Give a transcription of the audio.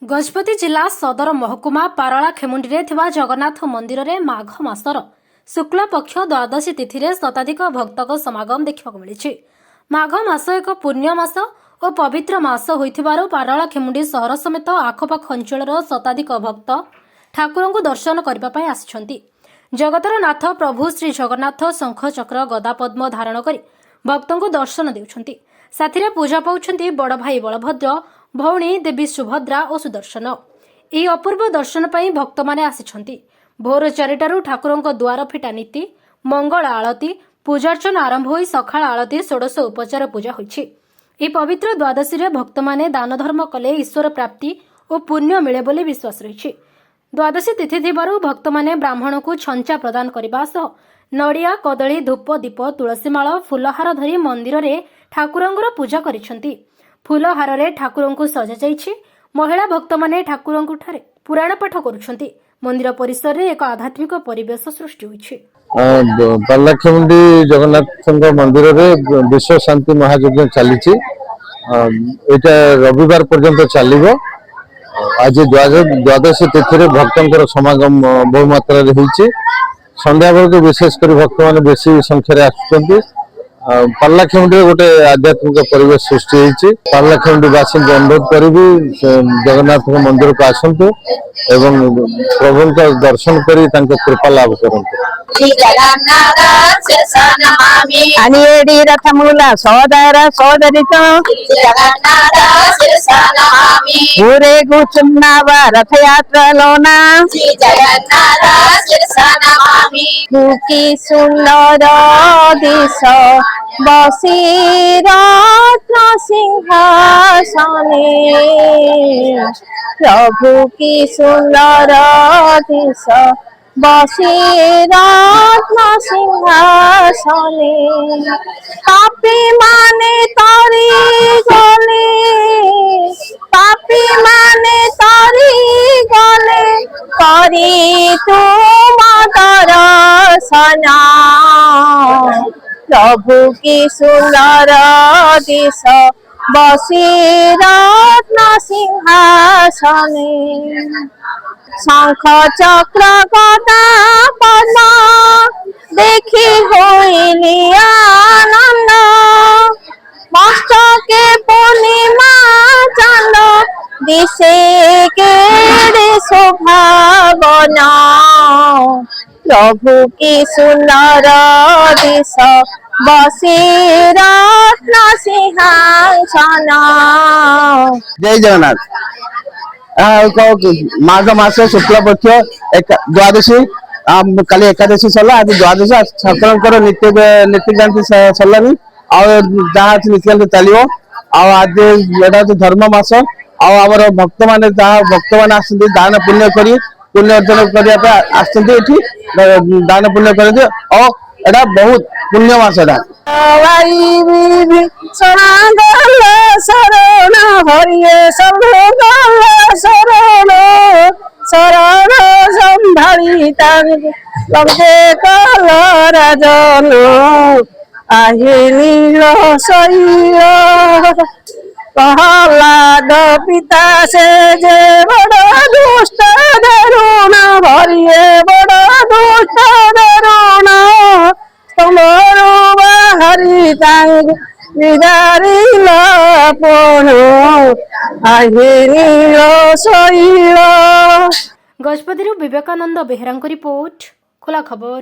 गजपति जिला सदर महकुमा पारला खेमुंडी जगन्नाथ मंदिर में माघ मासर शुक्ल पक्ष द्वादशी तिथि में शताधिक भक्तों समागम देखा मिली। माघ मास एक पुण्य मास और पवित्र मास होइथिबारु पारला खेमुंडी सहर समेत आखपाख अंचल शताधिक भक्त ठाकुर को दर्शन करने आसिछंती। जगतर नाथ प्रभु श्री जगन्नाथ शंख चक्र गदा पद्म धारण कर भक्तों को दर्शन देउछंती। साथी पूजा पाउछंती बड़ भाई बलभद्र, भौणी देवी सुभद्रा और सुदर्शन। यह अपूर्व दर्शन पर भक्त माने आसिछंती। भोर 4टारू ठाकुरों द्वार फिटा नीति, मंगल आलती, पूजार्चना आरंभ हो सकाळ आलती, षोडश उपचार पूजा होइछि। यह पवित्र द्वादशी रे भक्त माने दान धर्म कले ईश्वर प्राप्ति और पुण्य मिले बोली विश्वास रही। द्वादशी तिथि थिबारु भक्त माने ब्राह्मण को छंचा प्रदान करबा सह नड़िया कदली धूप दीप तुलसीमाଳ फूलहार धरी मंदिर रे ठाकुरंगर पूजा करिसंती। फूलहार रे ठाकुरं को सजा जाइछि। महिला भक्त माने ठाकुरं को ठारे पुराण पाठ करुछंती। मंदिर परिसर रे एक आध्यात्मिक परिवेश सृष्टि होइछि। पारलाखेमुंडी जगन्नाथ मंदिर रे विश्व शांति महायज्ञ चलीछि। एटा रविवार पर्यंत चलिबो। आज द्वादशी तिथि रे भक्तंकर समागम बहु मात्रा रे होइछि। संध्या बेलू विशेषकर भक्त मैंने बेसी संख्या आसुच्चंती। पारलाखेमुंडी गोटे आध्यात्मिक परिवेश सृष्टि होइछि। पारलाखेमुंडीवासी अनुरोध करी जगन्नाथ मंदिर को आसतु एवं प्रभु का दर्शन करी कृपा लाभ करंतु। रथमूला सोदर सोदरित पूरे गुचुन्नाव रथ यात्रा लोना की सुंदर दिश बसी रत्न सिंहासने प्रभु की सुंदर दिश बसी रत्न सिंहासने पापी माने तारी गले पापी माने तारी गले करी तुम दर्शन प्रभु की सुंदर दिश बसी रत्न सिंहासने शंख चक्र गदा पद्म देखी होइली आनंद मस्तके पूर्णिमा चांद दिशे केड़े शोभावना प्रभु की सुंदर दिश बसी रत्न सिंहासन। जय जगन्नाथ। माघ मास शुक्ल पक्ष द्वादशी काली एकादशी सरला। आज द्वादशी ठाकुर नीतिकांति सरलानी जहाँ नीतिकांति चलो। आज एटा धर्म मास आमर भक्त मान भक्त मान दान पुण्य कर पुण्य अर्जन करने दान पुण्य करते और एटा बहुत पुण्य मास। शरण हरिये शरण शरण संभाली लगे कल राजन आहे नील शैल प्रहलाद पिता से जे बड़ दुष्ट दरुण भरिये बड़ दुष्ट दरुण तमरु बाहरी विदारिल पुण आहे नील शैल। गजपति विवेकानंद बेहरा रिपोर्ट, खोला खबर।